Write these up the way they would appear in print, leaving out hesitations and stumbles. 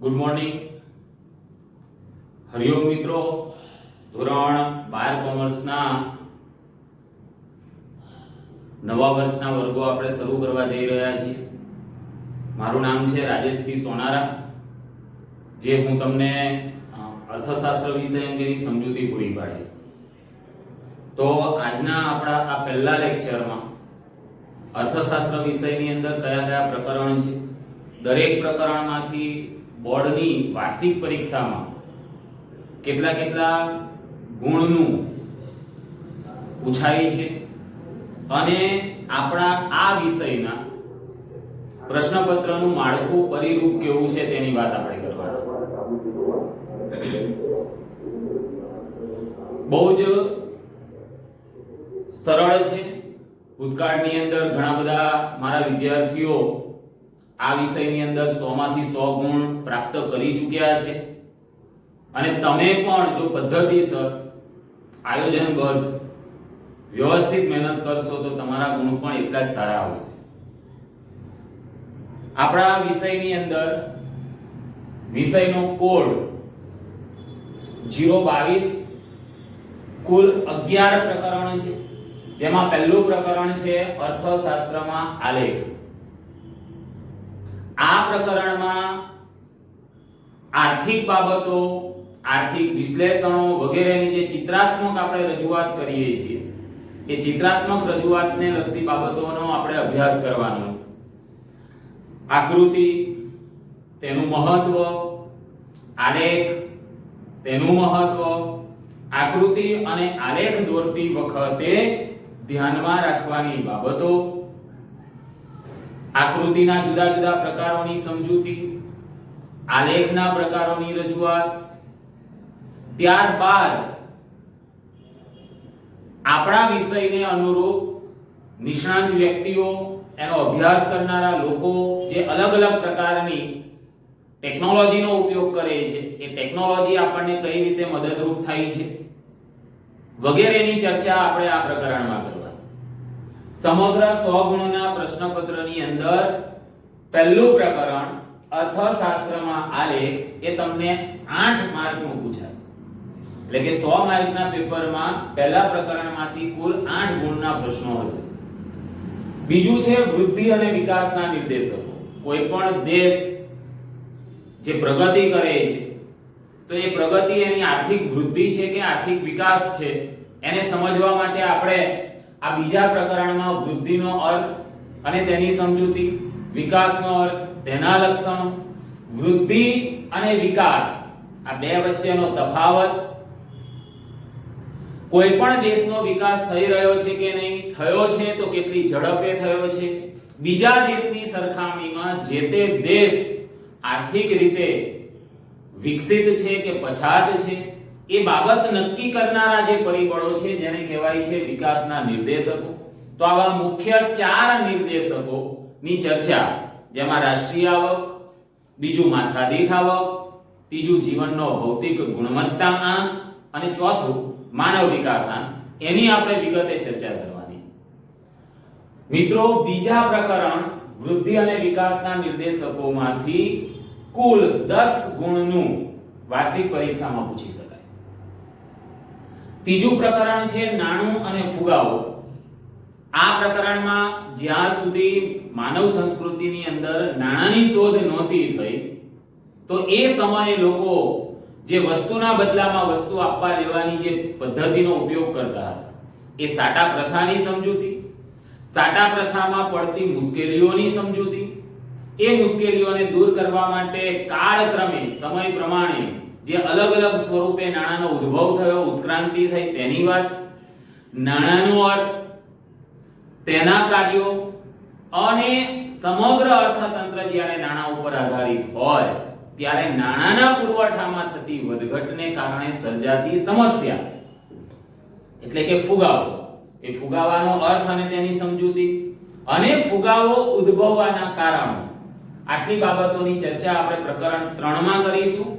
Good morning Hariom મિત્રો. ધોરણ 12 કોમર્સના નવા વર્ષના વર્ગો આપણે શરૂ કરવા જઈ રહ્યા છીએ. મારું નામ છે રાજેશ પી સોનારા, જે હું તમને અર્થશાસ્ત્ર વિષય અંગેની સમજૂતી પૂરી પાડીશ. તો આજના આપણા આ પહેલા લેક્ચરમાં અર્થશાસ્ત્ર વિષયની અંદર કયા કયા પ્રકરણ છે, દરેક પ્રકરણમાંથી બોર્ડની વાર્ષિક પરીક્ષામાં કેટલા ગુણનું પૂછાય છે અને આપણા આ વિષયના પ્રશ્નપત્રનું માળખું પરિરૂપ કેવું છે તેની વાત આપણે કરવાની. બહુ જ સરળ છે. ભૂતકાળની અંદર ઘણા બધા મારા વિદ્યાર્થીઓ આ વિષયની અંદર 100 માંથી 100 ગુણ પ્રાપ્ત કરી ચૂક્યા છે અને તમે પણ જો પદ્ધતિસર આયોજનબદ્ધ વ્યવસ્થિત મહેનત કરશો તો તમારા ગુણ પણ એટલા જ સારા આવશે. આપણા વિષયની અંદર વિષયનો કોડ 022 કુલ 11 પ્રકરણ છે, જેમાં પહેલું પ્રકરણ છે અર્થશાસ્ત્રમાં આલેખ. આ પ્રકરણમાં આર્થિક બાબતો, આર્થિક વિશ્લેષણો વગેરેની જે ચિત્રાત્મક આપણે રજૂઆત કરીએ છીએ એ ચિત્રાત્મક રજૂઆતને લગતી બાબતોનો આપણે અભ્યાસ કરવાનો. આકૃતિ, તેનું મહત્વ, આલેખ, તેનું મહત્વ, આકૃતિ અને આલેખ દોરતી વખતે ધ્યાનમાં રાખવાની બાબતો, આકૃતિના જુદા જુદા પ્રકારોની સમજૂતી, આલેખના પ્રકારોની રજૂઆત, ત્યારબાદ આપણા વિષયને અનુરૂપ નિષ્ણાંત વ્યક્તિઓ, એનો અભ્યાસ કરનારા લોકો જે અલગ અલગ પ્રકારની ટેકનોલોજીનો ઉપયોગ કરે છે, એ ટેકનોલોજી આપણને કઈ રીતે મદદરૂપ થાય છે વગેરેની ચર્ચા આપણે આ પ્રકરણમાં કરવાની. સમગ્ર 100 ગુણના પ્રશ્નપત્રની અંદર પહેલું પ્રકરણ અર્થશાસ્ત્રમાં આલેખ એ તમને 8 માર્કનું પૂછાય. એટલે કે 100 માર્કના પેપરમાં પહેલા પ્રકરણમાંથી કુલ 8 ગુણના પ્રશ્નો હશે. બીજું છે વૃદ્ધિ અને વિકાસના નિર્દેશકો. કોઈ પણ દેશ જે પ્રગતિ કરે છે તો એ પ્રગતિ એની આર્થિક વૃદ્ધિ છે કે આર્થિક વિકાસ છે એને સમજવા માટે આપણે આ બીજા પ્રકરણમાં વૃદ્ધિનો અર્થ અને તેની સમજૂતી, વિકાસનો અર્થ, તેના લક્ષણો, વૃદ્ધિ અને વિકાસ આ બે વચ્ચેનો તફાવત, કોઈ પણ દેશનો વિકાસ થઈ રહ્યો છે કે નહીં, થયો છે તો કેટલી ઝડપે થયો છે, બીજા દેશની સરખામણીમાં જે તે દેશ આર્થિક રીતે વિકસિત છે કે પછાત છે એ બાબત નક્કી કરનારા જે પરિબળો છે જેને કહેવાય છે વિકાસના નિર્દેશકો. તો આવા મુખ્ય 4 નિર્દેશકોની ચર્ચા, જેમાં રાષ્ટ્રીય આવક, બીજું માથાદીઠ આવક, ત્રીજું જીવનનો ભૌતિક ગુણવત્તા આંક અને ચોથું માનવ વિકાસ આંક, એની આપણે વિગતે ચર્ચા કરવાની. મિત્રો, બીજા પ્રકરણ વૃદ્ધિ અને વિકાસના નિર્દેશકોમાંથી કુલ 10 ગુણનું વાર્ષિક પરીક્ષામાં પૂછી શકાય. ત્રીજું પ્રકરણ છે નાણું અને ફુગાવો. આ પ્રકરણમાં જ્યાં સુધી માનવ સંસ્કૃતિની અંદર નાણાંની શોધ નહોતી થઈ તો એ સમયે લોકો જે વસ્તુના બદલામાં વસ્તુ આપવા લેવાની જે પદ્ધતિનો ઉપયોગ કરતા હતા એ સાટા પ્રથાની સમજૂતી, સાટા પ્રથામાં પડતી મુશ્કેલીઓની સમજૂતી, એ મુશ્કેલીઓને દૂર કરવા માટે કાળક્રમે સમય પ્રમાણે જે અલગ અલગ સ્વરૂપે નાણાંનો ઉદ્ભવ થયો, ઉત્ક્રાંતિ થઈ તેની વાત, નાણાંનો અર્થ, તેના કાર્યો અને સમગ્ર અર્થતંત્ર જ્યારે નાણાં ઉપર આધારિત હોય ત્યારે નાણાંના પુરવઠામાં થતી વધઘટને કારણે સર્જાતી સમસ્યા એટલે કે ફુગાવો, એ ફુગાવાનો અર્થ અને તેની સમજૂતી અને ફુગાવો ઉદ્ભવવાના કારણો, આટલી બાબતોની ચર્ચા આપણે પ્રકરણ 3 માં કરીશું.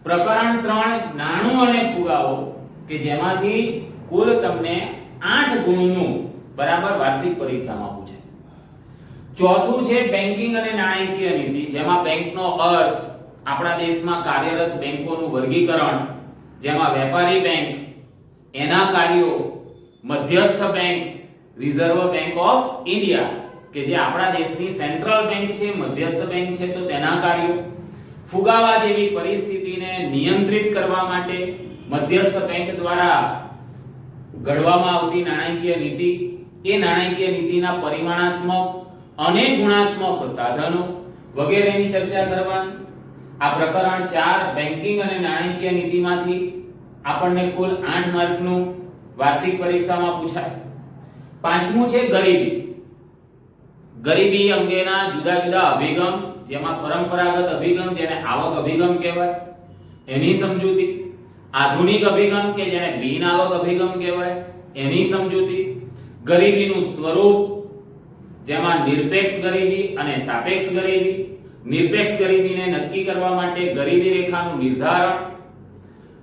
પ્રકરણ 3 નાણું અને ફુગાવો કે જેમાંથી કુલ તમને 8 ગુણનું બરાબર વાર્ષિક પરીક્ષામાં પૂછે. ચોથું છે બેન્કિંગ અને નાણાકીય નીતિ, જેમાં બેંકનો અર્થ, આપણા દેશમાં કાર્યરત બેંકોનું વર્ગીકરણ, જેમાં વેપારી બેંક, એના કાર્યો, મધ્યસ્થ bank, reserve bank of India કે જે આપણા દેશની સેન્ટ્રલ બેંક છે, મધ્યસ્થ બેંક છે, તો તેના કાર્યો, ફુગાવા જેવી પરિસ્થિતિને નિયંત્રિત કરવા માટે મધ્યસ્થ બેંક દ્વારા ઘડવામાં આવતી નાણાકીય નીતિ, એ નાણાકીય નીતિના પરિમાણાત્મક અને ગુણાત્મક સાધનો વગેરેની ચર્ચા કરવાની. આ પ્રકરણ 4 બેન્કિંગ અને નાણાકીય નીતિમાંથી આપણને કુલ 8 માર્કનું વાર્ષિક પરીક્ષામાં પૂછાય. પાંચમું છે ગરીબી. ગરીબી અંગેના જુદા જુદા અભિગમ, જેમાં પરંપરાગત અભિગમ જેને આવક અભિગમ કહેવાય એની સમજૂતી, આધુનિક અભિગમ કે જેને બિન આવક અભિગમ કહેવાય એની સમજૂતી, ગરીબીનું સ્વરૂપ જેમાં નિરપેક્ષ ગરીબી અને સાપેક્ષ ગરીબી, નિરપેક્ષ ગરીબીને નક્કી કરવા માટે ગરીબી રેખાનું નિર્ધારણ,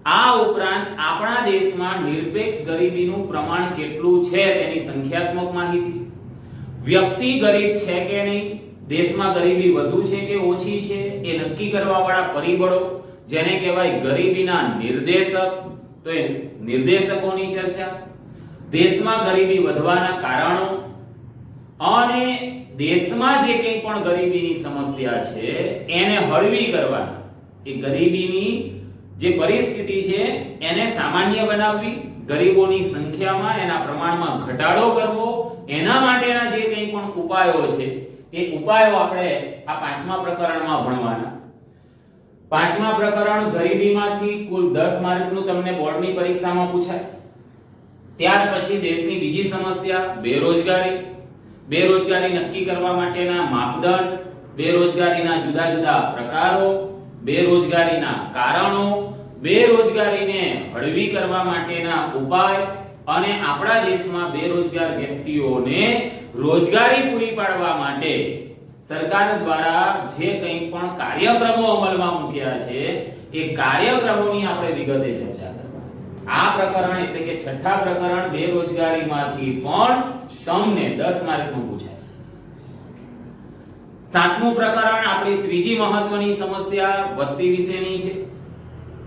આ ઉપરાંત આપણા દેશમાં નિરપેક્ષ ગરીબીનું પ્રમાણ કેટલું છે તેની સંખ્યાત્મક માહિતી, વ્યક્તિ ગરીબ છે કે નહીં, દેશમાં ગરીબી વધુ છે કે ઓછી છે એ નક્કી કરવા વાળા પરિબળો જેને કહેવાય ગરીબીના નિર્દેશક, તો એ નિર્દેશકોની ચર્ચા, દેશમાં ગરીબી વધવાના કારણો અને દેશમાં જે કંઈ પણ ગરીબીની સમસ્યા છે એને હળવી કરવાના, એ ગરીબીની જે પરિસ્થિતિ છે એને સામાન્ય બનાવવી, ગરીબોની સંખ્યામાં એના પ્રમાણમાં ઘટાડો કરવો, એના માટેના જે કંઈ પણ ઉપાયો છે એ ઉપાયો આપણે આ પાંચમા પ્રકરણમાં ભણવાના. પાંચમા પ્રકરણ ગરીબીમાંથી કુલ 10 માર્કનું તમને બોર્ડની પરીક્ષામાં પૂછાય. ત્યાર પછી દેશની બીજી સમસ્યા બેરોજગારી, બેરોજગારી નક્કી કરવા માટેના માપદંડ, બેરોજગારીના જુદા જુદા પ્રકારો, બેરોજગારીના કારણો, બેરોજગારીને હળવી કરવા માટેના ઉપાય અને આપણા દેશમાં બેરોજગાર વ્યક્તિઓને રોજગારી પૂરી પાડવા માટે સરકાર દ્વારા જે કંઈ પણ કાર્યક્રમો અમલમાં મૂક્યા છે એ કાર્યક્રમોની આપણે વિગતે ચર્ચા કરવાની. આ પ્રકરણ એટલે કે છઠ્ઠા પ્રકરણ બેરોજગારીમાંથી પણ તમને 10 માર્કનું પૂછાય. સાતમું પ્રકરણ આપણી ત્રીજી મહત્વની સમસ્યા વસ્તી વિશેની છે.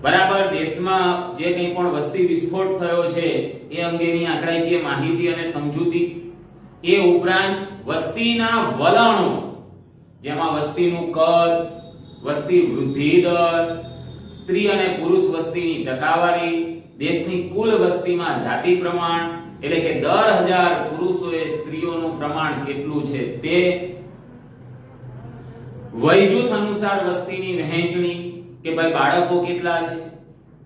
બરાબર, દેશમાં જે કંઈ પણ વસ્તી વિસ્ફોટ થયો છે એ અંગેની આંકડાકીય માહિતી અને સમજૂતી, એ ઉપરાંત વસ્તીના વલણો, જેમાં વસ્તીનું કદ, વસ્તી વૃદ્ધિ દર, સ્ત્રી અને પુરુષ વસ્તીની ટકાવારી, દેશની કુલ વસ્તીમાં જાતિ પ્રમાણ એટલે કે દર 1000 પુરુષોએ સ્ત્રીઓનું પ્રમાણ કેટલું છે તે, વયજૂથ અનુસાર વસ્તીની વહેંચણી કે ભાઈ બાળકો કેટલા છે,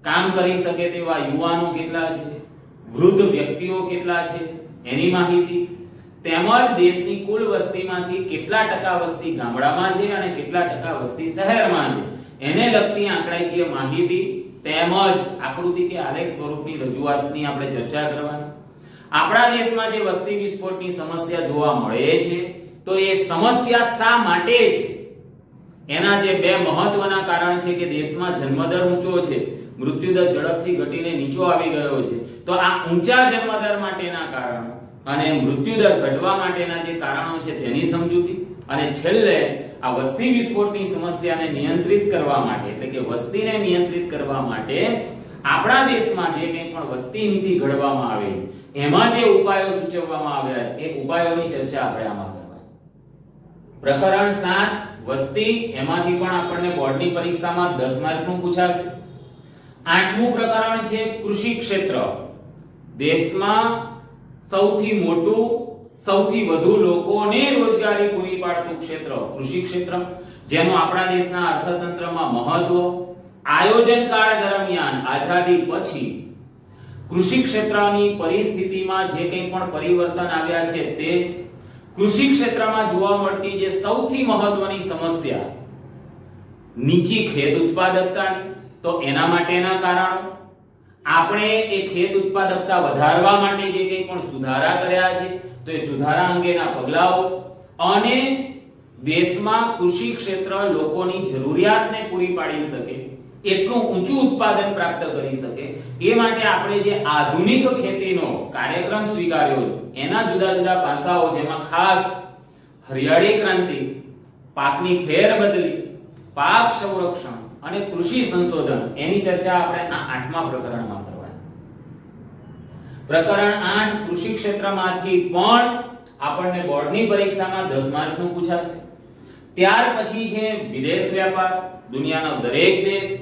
કામ કરી શકે તેવા યુવાનો કેટલા છે, વૃદ્ધ વ્યક્તિઓ કેટલા છે એની માહિતી, તેમજ દેશની કુલ વસ્તીમાંથી કેટલા ટકા વસ્તી ગામડામાં છે અને કેટલા ટકા વસ્તી શહેરમાં છે એને લગતી આંકડાકીય માહિતી તેમજ આકૃતિ કે આલેખ સ્વરૂપની રજૂઆતની આપણે ચર્ચા કરવાની. આપણા દેશમાં જે વસ્તી વિસ્ફોટની સમસ્યા જોવા મળે છે તો એ સમસ્યા શા માટે છે એના જે બે મહત્વના કારણ છે કે દેશમાં જન્મદર ઊંચો છે, મૃત્યુદર ઝડપથી ઘટીને નીચો આવી ગયો છે, તો આ ઊંચા જન્મદર માટેના કારણો અને મૃત્યુદર ઘટવા માટેના જે કારણો છે તેની સમજૂતી, અને છેલ્લે આ વસ્તી વિસ્ફોટની સમસ્યાને નિયંત્રિત કરવા માટે એટલે કે વસ્તીને નિયંત્રિત કરવા માટે આપણા દેશમાં જે કંઈ પણ વસ્તી નીતિ ઘડવામાં આવે એમાં જે ઉપાયો સૂચવવામાં આવ્યા છે એ ઉપાયોની ચર્ચા આપણે આમાં કરવાની. પ્રકરણ 7 વસ્તી, એમાંથી પણ આપણને બોર્ડની પરીક્ષામાં 10 માર્કનું પૂછાશે. 8મું પ્રકરણ છે કૃષિ ક્ષેત્ર. દેશમાં સૌથી મોટું, સૌથી વધુ લોકોને રોજગારી પૂરી પાડતું ક્ષેત્ર કૃષિ ક્ષેત્ર, જેનું આપણા દેશના અર્થતંત્રમાં મહત્વ, આયોજન કાળ દરમિયાન આઝાદી પછી કૃષિ ક્ષેત્રની પરિસ્થિતિમાં જે કંઈ પણ પરિવર્તન આવ્યા છે તે, કૃષિ ક્ષેત્રમાં જોવા મળતી જે સૌથી મહત્વની સમસ્યા નીચી ખેત ઉત્પાદકતાની, તો એના માટેના કારણો, આપણે એ ખેત ઉત્પાદકતા વધારવા માટે જે કંઈ પણ સુધારા કર્યા છે તો એ સુધારા અંગેના પગલાઓ, અને દેશમાં કૃષિ ક્ષેત્ર લોકોની જરૂરિયાતને પૂરી પાડી શકે, એટલું ઊંચું ઉત્પાદન પ્રાપ્ત કરી શકે એ માટે આપણે જે આધુનિક ખેતીનો કાર્યક્રમ સ્વીકાર્યો એના જુદા જુદા પાસાઓ, જેમાં ખાસ હરિયાળી ક્રાંતિ, પાકની ફેરબદલી, પાક સંરક્ષણ, અને કૃષિ સંશોધન એની ચર્ચા આપણે આ 8મા પ્રકરણમાં કરવાની. પ્રકરણ 8 કૃષિ ક્ષેત્રમાંથી પણ આપણને બોર્ડની પરીક્ષામાં 10 માર્કનું પૂછાશે. ત્યાર પછી છે વિદેશ વ્યાપાર. દુનિયાનો દરેક દેશ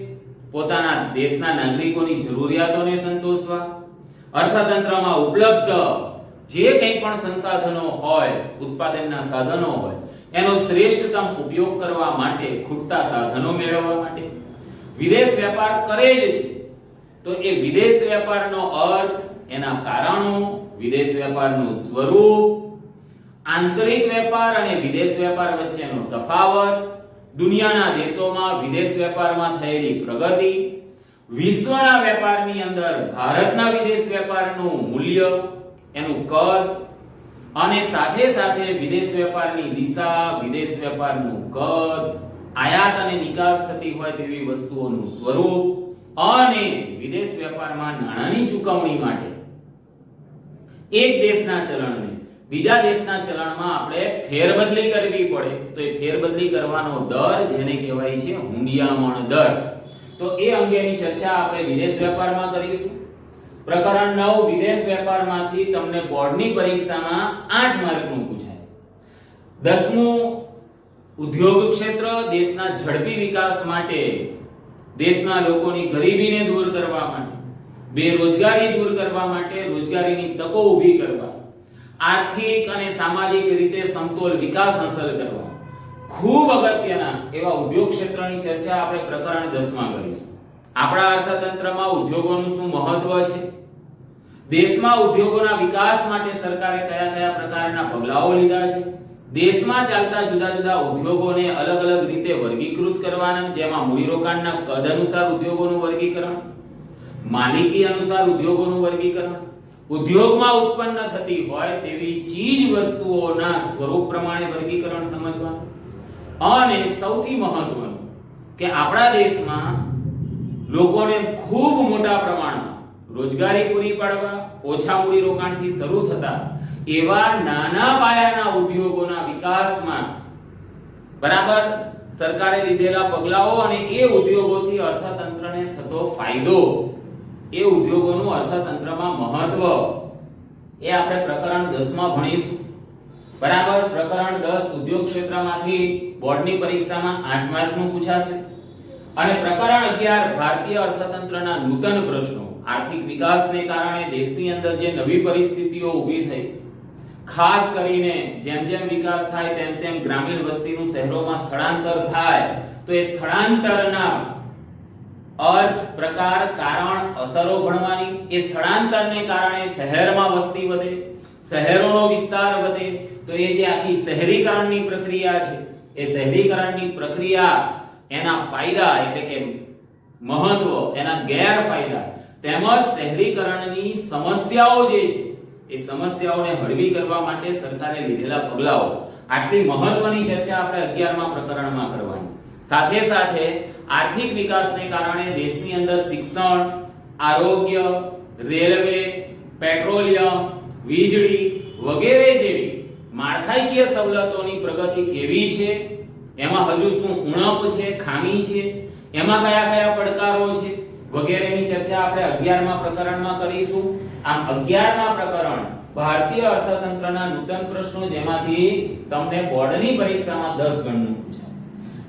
પોતાના દેશના નાગરિકોની જરૂરિયાતોને સંતોષવા, અર્થતંત્રમાં ઉપલબ્ધ જે કંઈ પણ સંસાધનો હોય, ઉત્પાદનના સાધનો હોય, એનો શ્રેષ્ઠતમ ઉપયોગ કરવા માટે, ખૂટતા સાધનો મેળવવા માટે વિદેશ વ્યાપાર કરે જ છે. તો એ વિદેશ વેપારનો અર્થ, એના કારણો, વિદેશ વેપારનું સ્વરૂપ, આંતરિક વેપાર અને વિદેશ વેપાર વચ્ચેનો તફાવત, દુનિયાના દેશોમાં વિદેશ વેપારમાં થયેલી પ્રગતિ, વિશ્વના વેપારની અંદર ભારતના વિદેશ વેપારનું મૂલ્ય, એનું કદ, અને સાથે સાથે વિદેશ વેપારની દિશા, વિદેશ વેપારનું કદ, આયાત અને નિકાસ થતી હોય તેવી વસ્તુઓનું સ્વરૂપ, અને વિદેશ વેપારમાં નાણાંની ચૂકવણી માટે એક દેશના ચલણને બીજા દેશના ચલણમાં આપણે ફેરબદલી કરવી પડે તો એ ફેરબદલી કરવાનો દર જેને કહેવાય છે હુંડિયામણ દર. તો એ અંગેની ચર્ચા આપણે વિદેશ વેપારમાં કરીશું. પ્રકરણ 9 વિદેશ વેપારમાંથી તમને બોર્ડની પરીક્ષામાં 8 માર્કનું પૂછાય. 10મું ઉદ્યોગ ક્ષેત્ર, દેશના ઝડપી વિકાસ માટે, દેશના લોકોની ગરીબીને દૂર કરવા માટે, બેરોજગારી દૂર કરવા માટે, રોજગારીની તકો ઊભી કરવા, આર્થિક અને સામાજિક રીતે સમતોલ વિકાસ હાંસલ કરવા, ખૂબ અગત્યના એવા ઉદ્યોગ ક્ષેત્રની ચર્ચા આપણે પ્રકરણ 10 માં કરીશું. આપણા અર્થતંત્રમાં ઉદ્યોગોનું શું મહત્વ છે, દેશમાં ઉદ્યોગોના વિકાસ માટે સરકારે કયા કયા પ્રકારના પગલાઓ લીધા છે, દેશમાં ચાલતા જુદા જુદા ઉદ્યોગોને અલગ અલગ રીતે વર્ગીકૃત કરવાના, જેમાં મૂડીરોકાણના કદ અનુસાર ઉદ્યોગોનું વર્ગીકરણ, માલિકી અનુસાર ઉદ્યોગોનું વર્ગીકરણ, ઉદ્યોગમાં ઉત્પન્ન થતી હોય તેવી ચીજ વસ્તુઓના સ્વરૂપ પ્રમાણે વર્ગીકરણ સમજવાનું, અને સૌથી મહત્વનું કે આપણા દેશમાં લોકોને ખૂબ મોટા પ્રમાણમાં રોજગારી પૂરી પાડવા, ઓછા મૂડી રોકાણથી શરૂ થતા એવા નાના પાયાના ઉદ્યોગોના વિકાસમાં બરાબર સરકારે લીધેલા પગલાઓ અને એ ઉદ્યોગોથી અર્થતંત્રને થતો ફાયદો, એ ઉદ્યોગોનું અર્થતંત્રમાં મહત્વ, એ આપણે પ્રકરણ 10 માં ભણીશું. બરાબર. પ્રકરણ 10 ઉદ્યોગ ક્ષેત્રમાંથી બોર્ડની પરીક્ષામાં 8 માર્કનું પૂછાશે. અને પ્રકરણ 11 ભારતીય અર્થતંત્રના નૂતન પ્રશ્નો, આર્થિક વિકાસને કારણે દેશની અંદર જે નવી પરિસ્થિતિઓ ઊભી થઈ, ખાસ કરીને જેમ જેમ વિકાસ થાય તેમ તેમ ગ્રામીણ વસ્તીનું શહેરોમાં સ્થળાંતર થાય, તો એ સ્થળાંતરના અર્થ, પ્રકાર, કારણ, અસરો ભણવાની, એ સ્થળાંતરને કારણે શહેરમાં વસ્તી વધે, શહેરોનો વિસ્તાર વધે, તો એ જે આખી શહેરીકરણની પ્રક્રિયા છે, એ શહેરીકરણની પ્રક્રિયા, એના ફાયદા એટલે કે મહત્વ, એના ગેરફાયદા, તેમજ શહેરીકરણની સમસ્યાઓ જે છે એ સમસ્યાઓને હળવી કરવા માટે સરકારે લીધેલા પગલાઓ, આટલી મહત્વની ચર્ચા આપણે 11મા પ્રકરણમાં કરવાની. સાથે સાથે આર્થિક વિકાસને કારણે દેશની અંદર શિક્ષણ, આરોગ્ય, રેલવે, પેટ્રોલિયમ, વીજળી વગેરે જેવી માળખાકીય સવલતોની પ્રગતિ કેવી છે, એમાં હજુ શું ઉણપ છે, ખામી છે, એમાં કયા કયા પડકારો છે વગેરેની ચર્ચા આપણે 11મા પ્રકરણમાં કરીશું. આમ 11મા પ્રકરણ ભારતીય અર્થતંત્રના નૂતન પ્રશ્નો, જેમાંથી તમને બોર્ડની પરીક્ષામાં 10 ગણનું પૂછાય.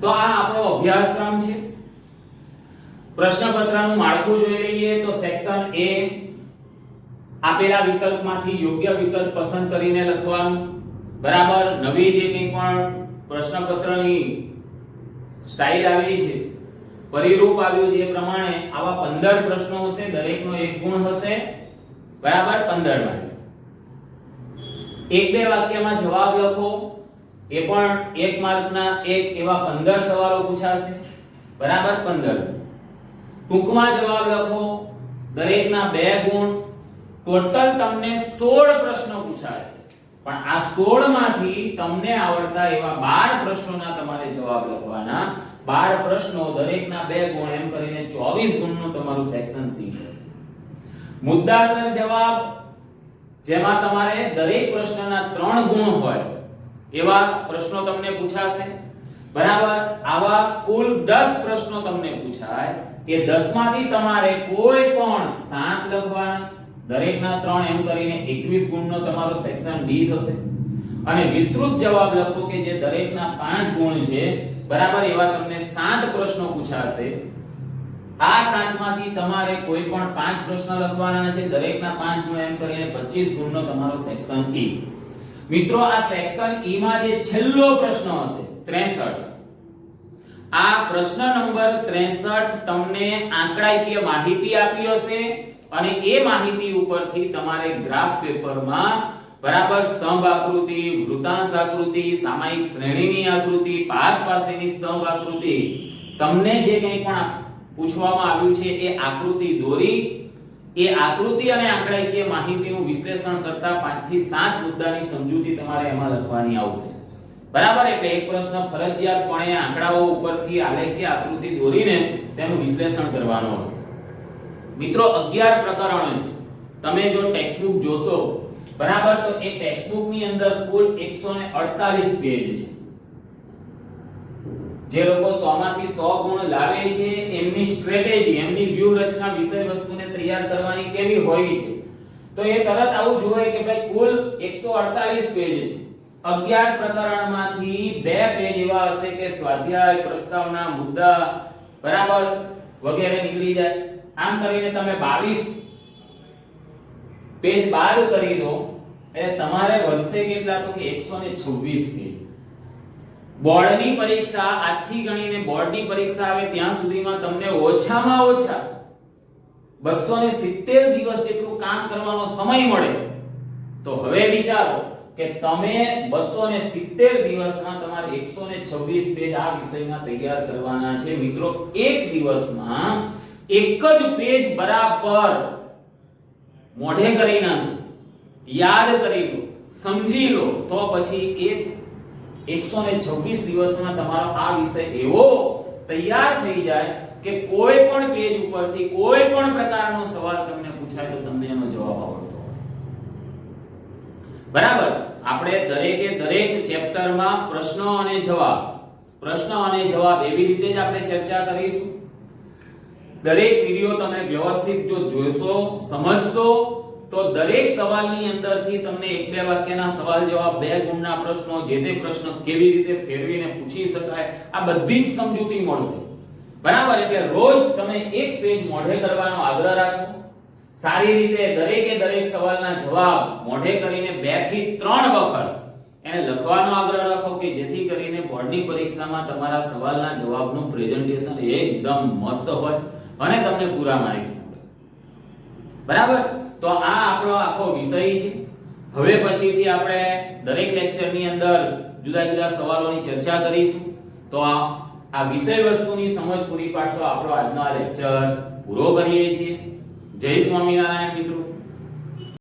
તો આ આપણો અભ્યાસક્રમ છે. પ્રશ્નપત્રનું માળખું જોઈ લઈએ તો સેક્શન A, આપેલા વિકલ્પમાંથી યોગ્ય વિકલ્પ પસંદ કરીને લખવાનું. બરાબર. નવી જે કંઈ પણ પ્રશ્નપત્રની સ્ટાઇલ આવી છે, પરિરૂપ આવ્યું છે, એ પ્રમાણે આવા 15 પ્રશ્નો હશે, દરેકનો 1 ગુણ હશે. બરાબર. 15 માર્ક્સ. 1-2 વાક્યમાં જવાબ લખો, એ પણ 1 માર્કના 1 એવા 15 સવાલો પૂછાશે. બરાબર. 15. ટૂંકમાં જવાબ લખો, દરેકના 2 ગુણ. ટોટલ તમને 16 પ્રશ્નો પૂછાશે, પણ આ 16 માંથી તમને આવડતા એવા 12 પ્રશ્નોના તમારે જવાબ લખવાના. 12 પ્રશ્નો, દરેકના 2 ગુણ, એમ કરીને 24 ગુણનું તમારું સેક્શન C થશે. મુદ્દાસર જવાબ, જેમાં તમારે દરેક પ્રશ્નના 3 ગુણ હોય એવા પ્રશ્નો તમને પૂછાશે. બરાબર, આવા કુલ 10 પ્રશ્નો તમને પૂછાય. એ 10 માંથી તમારે કોઈ પણ 7 લખવાના, દરેકના 3 એમ કરીને 21 ગુણનો તમારો સેક્શન ડી થશે. અને વિસ્તૃત જવાબ લખો કે જે દરેકના 5 ગુણ છે, બરાબર, એવા તમને 7 પ્રશ્નો પૂછાશે. આ 7 માંથી તમારે કોઈ પણ 5 પ્રશ્ન લખવાના છે, દરેકના 5 ગુણ એમ કરીને 25 ગુણનો તમારો સેક્શન ઈ. મિત્રો, આ સેક્શન ઈ માં જે છેલ્લો પ્રશ્ન હશે 63, આ પ્રશ્ન નંબર 63 તમને આંકડાકીય માહિતી આપી હશે અને એ માહિતી ઉપરથી તમારે ગ્રાફ પેપરમાં, બરાબર, સ્તંભ આકૃતિ, વૃત્તાંશ આકૃતિ, સામાયિક શ્રેણીની આકૃતિ, પાસ પાસેની સ્તંભ આકૃતિ, તમને જે કંઈ પણ પૂછવામાં આવ્યું છે એ આકૃતિ દોરી, એ આકૃતિ અને આંકડાકીય માહિતીનું વિશ્લેષણ કરતા 5 થી 7 મુદ્દાની સમજૂતી તમારે એમાં લખવાની આવશે. બરાબર, એટલે એક પ્રશ્ન ફરજિયાતપણે આંકડાઓ ઉપરથી આલેખીય આકૃતિ દોરીને તેનું વિશ્લેષણ કરવાનું હશે. મિત્રો, 11 પ્રકરણો છે. તમે જો ટેક્સ્ટબુક જોશો, બરાબર, તો એ ટેક્સ્ટબુક ની અંદર કુલ 148 પેજ છે. જે લોકો 100 માંથી 100 ગુણ લાવે છે, એમની સ્ટ્રેટેજી, એમની વ્યૂહરચના વિષય વસ્તુને તૈયાર કરવાની કેવી હોય છે, તો એ તરત આવું જોવે કે ભાઈ કુલ 148 પેજ છે. 11 પ્રકરણમાંથી 2 પેજ એવા હશે કે સ્વાધ્યાય, પ્રસ્તાવના, મુદ્દા, બરાબર, વગેરે નીકળી જાય. આમ કરીને તમે 22 પેજ બાદ કરી દો એટલે તમારે વધશે કેટલા, તો કે 126 પેજ. બોર્ડની પરીક્ષા આજથી ગણીને બોર્ડની પરીક્ષા આવે ત્યાં સુધીમાં તમને ઓછામાં ઓછા 270 દિવસ જેટલું કામ કરવાનો સમય મળે. તો હવે વિચારો કે તમે 270 દિવસમાં તમારે 126 પેજ આ વિષયમાં તૈયાર કરવાના છે. મિત્રો, એક દિવસમાં એક જ પેજ બરાબર મોઢે કરી નાખો, યાદ કરી લો, સમજી લો, તો પછી એ 126 દિવસમાં તમારો આ વિષય એવો તૈયાર થઈ જાય કે કોઈ પણ પેજ ઉપરથી કોઈ પણ પ્રકારનો સવાલ તમને પૂછાય તો તમને એનો જવાબ આવડતો હોય. બરાબર, આપણે દરેકે દરેક ચેપ્ટરમાં પ્રશ્નો અને જવાબ એવી રીતે જ આપણે ચર્ચા કરીશું. દરેક વિડિયો તમે વ્યવસ્થિત જો જોશો, સમજશો, તો દરેક સવાલની અંદરથી તમને 1-2 વાક્યના સવાલ જવાબ, 2 ગુણના પ્રશ્નો, જે તે પ્રશ્ન કેવી રીતે ફેરવીને પૂછી શકાય, આ બધી જ સમજૂતી મળશે. બરાબર, એટલે રોજ તમે એક પેજ મોઢે કરવાનો આગ્રહ રાખો. સારી રીતે દરેકે દરેક સવાલના જવાબ મોઢે કરીને 2 થી 3 વખત એને લખવાનો આગ્રહ રાખો કે જેથી કરીને બોર્ડની પરીક્ષામાં તમારા સવાલના જવાબનું પ્રેઝન્ટેશન એકદમ મસ્ત હોય અને તમને પૂરા માર્ક્સ મળે. બરાબર, તો આ આપણો આખો વિષય છે. હવે પછીથી આપણે દરેક લેક્ચરની અંદર જુદા જુદા સવાલોની ચર્ચા કરીશું. તો આ વિષય વસ્તુની સમજ પૂરી પાડતો આપણો આજનો આ લેક્ચર પૂરો કરીએ છીએ. જય સ્વામિનારાયણ મિત્રો.